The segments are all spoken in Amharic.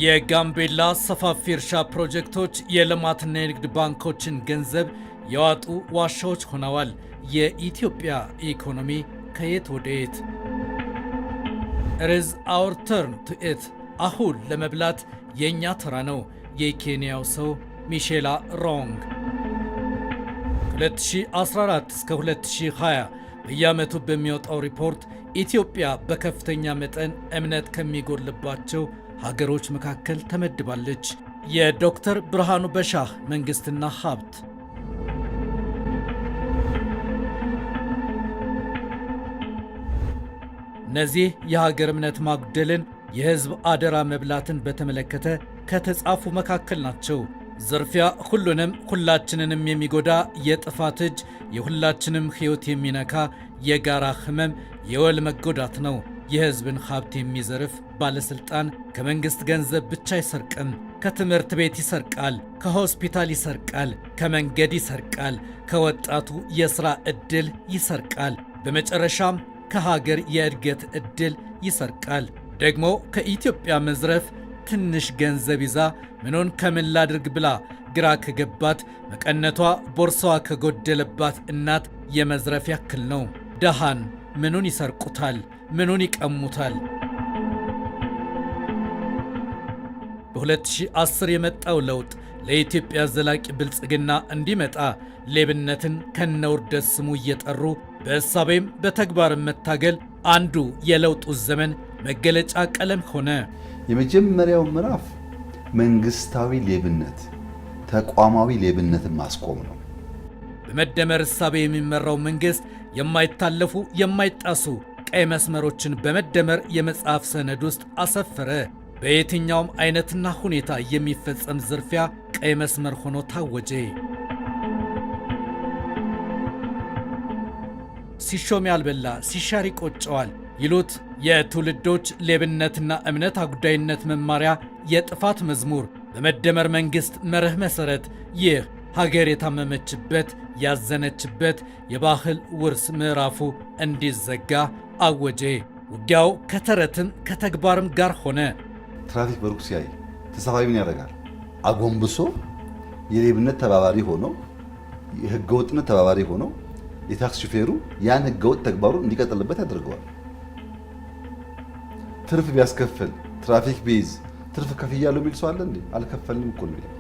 የጋምቤላ ሰፋፊ እርሻ ፕሮጀክቶች የልማትና የንግድ ባንኮችን ገንዘብ የዋጡ ዋሻዎች ሆነዋል። የኢትዮጵያ ኢኮኖሚ ከየት ወደ የት? It is our turn to eat። አሁን ለመብላት የኛ ተራ ነው። የኬንያው ሰው ሚሼላ ሮንግ 2014 እስከ 2020 በየዓመቱ በሚወጣው ሪፖርት ኢትዮጵያ በከፍተኛ መጠን እምነት ከሚጎልባቸው ሀገሮች መካከል ተመድባለች። የዶክተር ብርሃኑ በሻህ መንግስትና ሀብት። እነዚህ የሀገር እምነት ማጉደልን፣ የህዝብ አደራ መብላትን በተመለከተ ከተጻፉ መካከል ናቸው። ዝርፊያ ሁሉንም ሁላችንንም የሚጎዳ የጥፋት እጅ፣ የሁላችንም ሕይወት የሚነካ የጋራ ህመም፣ የወል መጎዳት ነው። የህዝብን ሀብት የሚዘርፍ ባለስልጣን ከመንግስት ገንዘብ ብቻ አይሰርቅም። ከትምህርት ቤት ይሰርቃል፣ ከሆስፒታል ይሰርቃል፣ ከመንገድ ይሰርቃል፣ ከወጣቱ የሥራ ዕድል ይሰርቃል፣ በመጨረሻም ከሀገር የእድገት ዕድል ይሰርቃል። ደግሞ ከኢትዮጵያ መዝረፍ ትንሽ ገንዘብ ይዛ ምኑን ከምን ላድርግ ብላ ግራ ከገባት መቀነቷ ቦርሳዋ ከጎደለባት እናት የመዝረፍ ያክል ነው። ደሃን ምኑን ይሰርቁታል? ምኑን ይቀሙታል? በ2010 የመጣው ለውጥ ለኢትዮጵያ ዘላቂ ብልጽግና እንዲመጣ ሌብነትን ከነውርደት ስሙ እየጠሩ በእሳቤም በተግባርም መታገል አንዱ የለውጡ ዘመን መገለጫ ቀለም ሆነ። የመጀመሪያው ምዕራፍ መንግስታዊ ሌብነት፣ ተቋማዊ ሌብነትን ማስቆም ነው። በመደመር እሳቤ የሚመራው መንግስት የማይታለፉ የማይጣሱ ቀይ መስመሮችን በመደመር የመጽሐፍ ሰነድ ውስጥ አሰፈረ። በየትኛውም አይነትና ሁኔታ የሚፈጸም ዝርፊያ ቀይ መስመር ሆኖ ታወጀ። ሲሾም ያልበላ ሲሻር ይቆጨዋል ይሉት የትውልዶች ሌብነትና እምነት አጉዳይነት መማሪያ የጥፋት መዝሙር በመደመር መንግስት መርህ መሰረት ይህ ሀገር የታመመችበት ያዘነችበት የባህል ውርስ ምዕራፉ እንዲዘጋ አወጀ። ውጊያው ከተረትም ከተግባርም ጋር ሆነ። ትራፊክ በሩቅ ሲያይ ተሳፋሪ ምን ያደርጋል? አጎንብሶ የሌብነት ተባባሪ ሆኖ የህገወጥነት ተባባሪ ሆኖ የታክሲ ሹፌሩ ያን ህገወጥ ተግባሩን እንዲቀጥልበት ያደርገዋል። ትርፍ ቢያስከፍል ትራፊክ ቢይዝ ትርፍ ከፍያለሁ የሚል ሰው አለ እንዴ? አልከፈልንም እኮ ነው።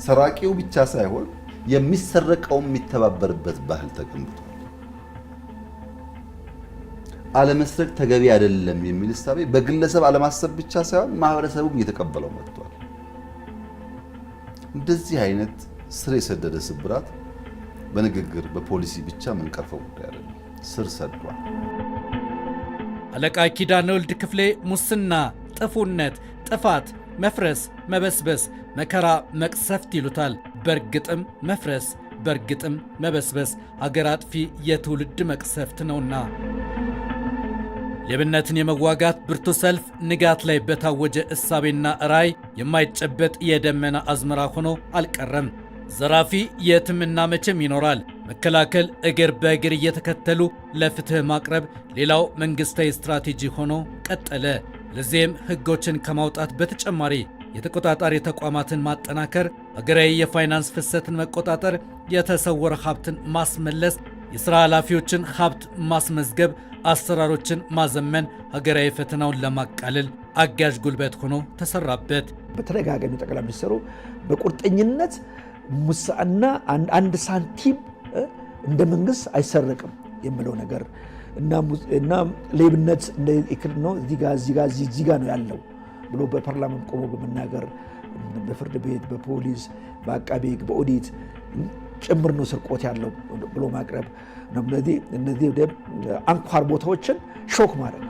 ሰራቂው ብቻ ሳይሆን የሚሰረቀው የሚተባበርበት ባህል ተገንብቷል። አለመስረቅ ተገቢ አይደለም የሚል እሳቤ በግለሰብ አለማሰብ ብቻ ሳይሆን ማህበረሰቡም እየተቀበለው መጥቷል። እንደዚህ አይነት ስር የሰደደ ስብራት በንግግር በፖሊሲ ብቻ የምንቀርፈው ጉዳይ አይደለም፣ ስር ሰዷል። አለቃ ኪዳነ ወልድ ክፍሌ ሙስና፣ ጥፉነት፣ ጥፋት፣ መፍረስ፣ መበስበስ፣ መከራ፣ መቅሰፍት ይሉታል። በእርግጥም መፍረስ፣ በእርግጥም መበስበስ ሀገር አጥፊ የትውልድ መቅሰፍት ነውና ሌብነትን የመዋጋት ብርቱ ሰልፍ ንጋት ላይ በታወጀ እሳቤና ራዕይ የማይጨበጥ የደመና አዝመራ ሆኖ አልቀረም። ዘራፊ የትምና መቼም ይኖራል። መከላከል፣ እግር በእግር እየተከተሉ ለፍትህ ማቅረብ ሌላው መንግስታዊ ስትራቴጂ ሆኖ ቀጠለ። ለዚህም ህጎችን ከማውጣት በተጨማሪ የተቆጣጣሪ ተቋማትን ማጠናከር፣ ሀገራዊ የፋይናንስ ፍሰትን መቆጣጠር፣ የተሰወረ ሀብትን ማስመለስ፣ የሥራ ኃላፊዎችን ሀብት ማስመዝገብ፣ አሰራሮችን ማዘመን ሀገራዊ ፈተናውን ለማቃለል አጋዥ ጉልበት ሆኖ ተሰራበት። በተደጋጋሚ ጠቅላይ ሚኒስትሩ በቁርጠኝነት ሙስና አንድ ሳንቲም እንደ መንግስት አይሰረቅም የሚለው ነገር እና ሌብነት ነው እዚህ ጋር ነው ያለው ብሎ በፓርላመንት ቆሞ በመናገር በፍርድ ቤት፣ በፖሊስ፣ በአቃቤ ሕግ፣ በኦዲት ጭምር ነው ስርቆት ያለው ብሎ ማቅረብ ነው። እነዚህ አንኳር ቦታዎችን ሾክ ማድረግ።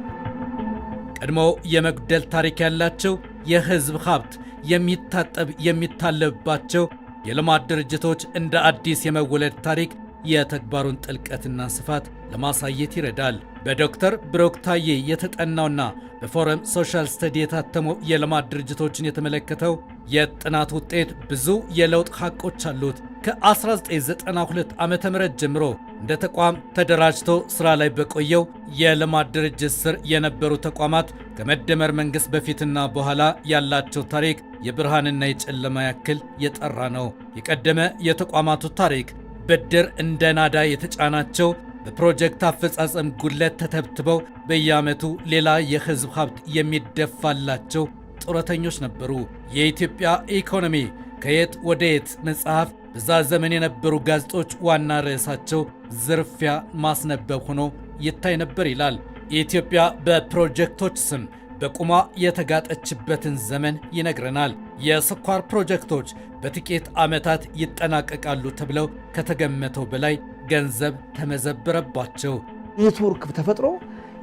ቀድሞ የመጉደል ታሪክ ያላቸው የህዝብ ሀብት የሚታጠብ የሚታለብባቸው የልማት ድርጅቶች እንደ አዲስ የመወለድ ታሪክ የተግባሩን ጥልቀትና ስፋት ለማሳየት ይረዳል። በዶክተር ብሩክ ታዬ የተጠናውና በፎረም ሶሻል ስተዲ የታተመው የልማት ድርጅቶችን የተመለከተው የጥናት ውጤት ብዙ የለውጥ ሐቆች አሉት። ከ1992 ዓ.ም ጀምሮ እንደ ተቋም ተደራጅቶ ሥራ ላይ በቆየው የልማት ድርጅት ስር የነበሩ ተቋማት ከመደመር መንግሥት በፊትና በኋላ ያላቸው ታሪክ የብርሃንና የጨለማ ያክል የጠራ ነው። የቀደመ የተቋማቱ ታሪክ ብድር እንደ ናዳ የተጫናቸው፣ በፕሮጀክት አፈጻጸም ጉድለት ተተብትበው በየዓመቱ ሌላ የሕዝብ ሀብት የሚደፋላቸው ጡረተኞች ነበሩ። የኢትዮጵያ ኢኮኖሚ ከየት ወደ የት መጽሐፍ በዛ ዘመን የነበሩ ጋዜጦች ዋና ርዕሳቸው ዝርፊያ ማስነበብ ሆኖ ይታይ ነበር ይላል። ኢትዮጵያ በፕሮጀክቶች ስም በቁማ የተጋጠችበትን ዘመን ይነግረናል። የስኳር ፕሮጀክቶች በጥቂት ዓመታት ይጠናቀቃሉ ተብለው ከተገመተው በላይ ገንዘብ ተመዘበረባቸው። ኔትወርክ ተፈጥሮ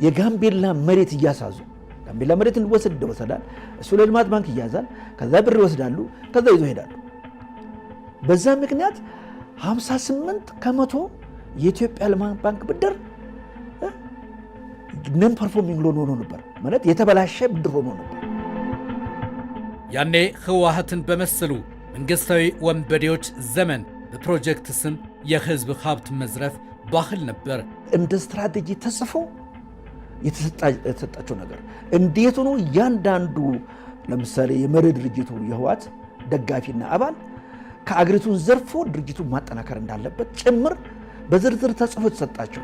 የጋምቤላ መሬት እያሳዙ ጋምቤላ መሬት ይወሰዳል። እሱ ለልማት ባንክ ይያዛል። ከዛ ብር ይወስዳሉ። ከዛ ይዞ ሄዳሉ። በዛ ምክንያት 58 ከመቶ የኢትዮጵያ ልማት ባንክ ብድር ነን ፐርፎርሚንግ ሎን ሆኖ ነበር፣ ማለት የተበላሸ ብድር ሆኖ ነበር። ያኔ ህወሓትን በመሰሉ መንግስታዊ ወንበዴዎች ዘመን በፕሮጀክት ስም የህዝብ ሀብት መዝረፍ ባህል ነበር። እንደ ስትራቴጂ ተጽፎ የተሰጣቸው ነገር እንዴት ሆኖ እያንዳንዱ ለምሳሌ የመሪ ድርጅቱ የህወሓት ደጋፊና አባል ከአገሪቱን ዘርፎ ድርጅቱን ማጠናከር እንዳለበት ጭምር በዝርዝር ተጽፎ ተሰጣቸው።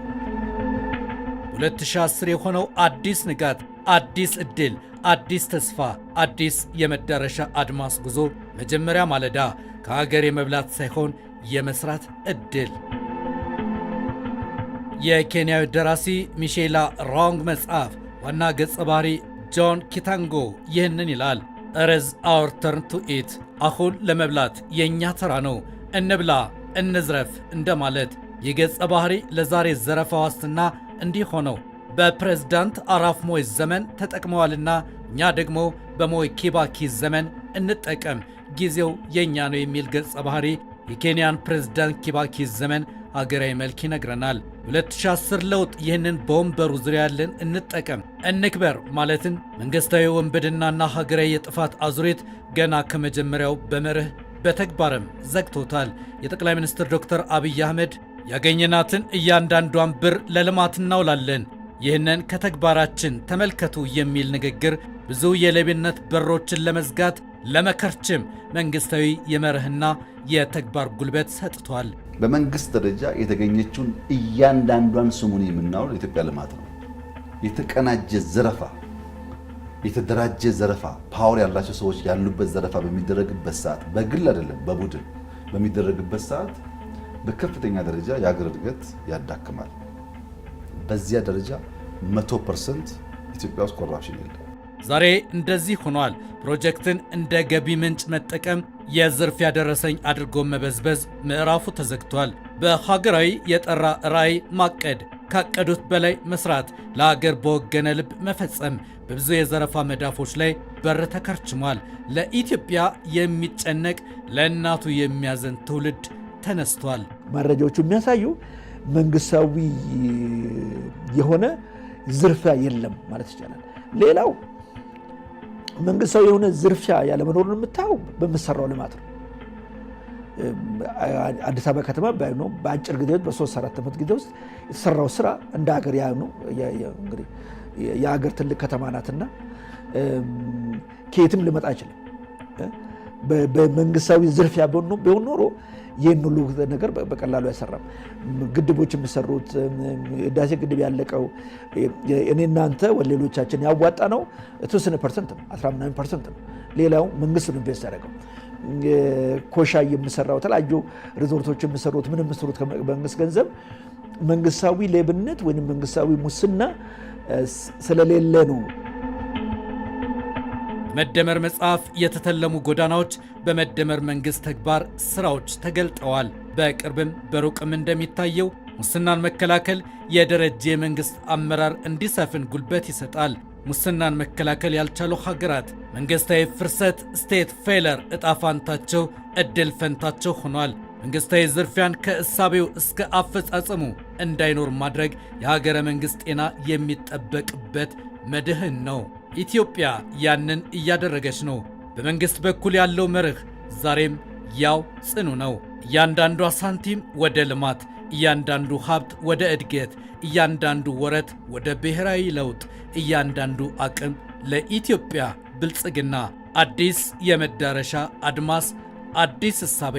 2010 የሆነው አዲስ ንጋት፣ አዲስ ዕድል፣ አዲስ ተስፋ፣ አዲስ የመዳረሻ አድማስ ጉዞ መጀመሪያ ማለዳ ከሀገር የመብላት ሳይሆን የመስራት ዕድል። የኬንያዊ ደራሲ ሚሼላ ሮንግ መጽሐፍ ዋና ገጸ ባህሪ ጆን ኪታንጎ ይህንን ይላል። እርዝ አወር ተርን ቱ ኢት፣ አሁን ለመብላት የእኛ ተራ ነው፣ እንብላ እንዝረፍ እንደማለት። የገጸ ባህሪ ለዛሬ ዘረፋ ዋስትና እንዲህ ሆነው በፕሬዝዳንት አራፍ ሞይ ዘመን ተጠቅመዋልና እኛ ደግሞ በሞይ ኪባኪ ዘመን እንጠቀም፣ ጊዜው የእኛ ነው የሚል ገጸ ባህሪ የኬንያን ፕሬዝዳንት ኪባኪ ዘመን አገራዊ መልክ ይነግረናል። 2010 ለውጥ ይህንን በወንበሩ ዙሪያ ያለን እንጠቀም እንክበር ማለትን መንግሥታዊ ወንበድናና ሀገራዊ የጥፋት አዙሪት ገና ከመጀመሪያው በመርህ በተግባርም ዘግቶታል። የጠቅላይ ሚኒስትር ዶክተር አብይ አህመድ ያገኘናትን እያንዳንዷን ብር ለልማት እናውላለን፣ ይህንን ከተግባራችን ተመልከቱ የሚል ንግግር ብዙ የሌብነት በሮችን ለመዝጋት ለመከርችም መንግሥታዊ የመርህና የተግባር ጉልበት ሰጥቷል። በመንግስት ደረጃ የተገኘችውን እያንዳንዷን ስሙኒ የምናውል የኢትዮጵያ ልማት ነው። የተቀናጀ ዘረፋ፣ የተደራጀ ዘረፋ፣ ፓወር ያላቸው ሰዎች ያሉበት ዘረፋ በሚደረግበት ሰዓት፣ በግል አይደለም በቡድን በሚደረግበት ሰዓት በከፍተኛ ደረጃ የሀገር እድገት ያዳክማል። በዚያ ደረጃ 100% ኢትዮጵያ ውስጥ ኮራፕሽን የለም። ዛሬ እንደዚህ ሆኗል። ፕሮጀክትን እንደ ገቢ ምንጭ መጠቀም፣ የዝርፊያ ደረሰኝ አድርጎ መበዝበዝ ምዕራፉ ተዘግቷል። በሀገራዊ የጠራ ራዕይ ማቀድ፣ ካቀዱት በላይ መስራት፣ ለሀገር በወገነ ልብ መፈጸም በብዙ የዘረፋ መዳፎች ላይ በር ተከርችሟል። ለኢትዮጵያ የሚጨነቅ ለእናቱ የሚያዘን ትውልድ ተነስቷል። መረጃዎቹ የሚያሳዩ መንግስታዊ የሆነ ዝርፊያ የለም ማለት ይቻላል። ሌላው መንግስታዊ የሆነ ዝርፊያ ያለመኖሩን የምታየው በምሰራው ልማት ነው። አዲስ አበባ ከተማ በአጭር ጊዜ ውስጥ በ3-4 ዓመት ጊዜ ውስጥ የተሰራው ስራ እንደ ሀገር ያ ነው። እንግዲህ የሀገር ትልቅ ከተማ ናትና ከየትም ልመጣ አይችልም። በመንግስታዊ ዝርፊያ ቢሆን ኖሮ ይህን ሁሉ ነገር በቀላሉ አይሰራም። ግድቦች የሚሰሩት ህዳሴ ግድብ ያለቀው እኔ እናንተ ሌሎቻችን ያዋጣ ነው የተወሰነ ፐርሰንት ነው፣ 19% ነው። ሌላው መንግስት ነው ኢንቨስት ያደረገው። ኮሻ የሚሰራው የተለያዩ ሪዞርቶች የሚሰሩት ምን የሚሰሩት ከመንግስት ገንዘብ መንግስታዊ ሌብነት ወይም መንግስታዊ ሙስና ስለሌለ ነው። መደመር መጽሐፍ የተተለሙ ጎዳናዎች በመደመር መንግሥት ተግባር ሥራዎች ተገልጠዋል። በቅርብም በሩቅም እንደሚታየው ሙስናን መከላከል የደረጀ የመንግሥት አመራር እንዲሰፍን ጉልበት ይሰጣል። ሙስናን መከላከል ያልቻሉ ሀገራት መንግሥታዊ ፍርሰት ስቴት ፌለር ዕጣ ፋንታቸው ዕድል ፈንታቸው ሆኗል። መንግስታዊ ዝርፊያን ከእሳቤው እስከ አፈጻጸሙ እንዳይኖር ማድረግ የሀገረ መንግስት ጤና የሚጠበቅበት መድህን ነው። ኢትዮጵያ ያንን እያደረገች ነው። በመንግስት በኩል ያለው መርህ ዛሬም ያው ጽኑ ነው። እያንዳንዷ ሳንቲም ወደ ልማት፣ እያንዳንዱ ሀብት ወደ እድገት፣ እያንዳንዱ ወረት ወደ ብሔራዊ ለውጥ፣ እያንዳንዱ አቅም ለኢትዮጵያ ብልጽግና። አዲስ የመዳረሻ አድማስ፣ አዲስ እሳቤ።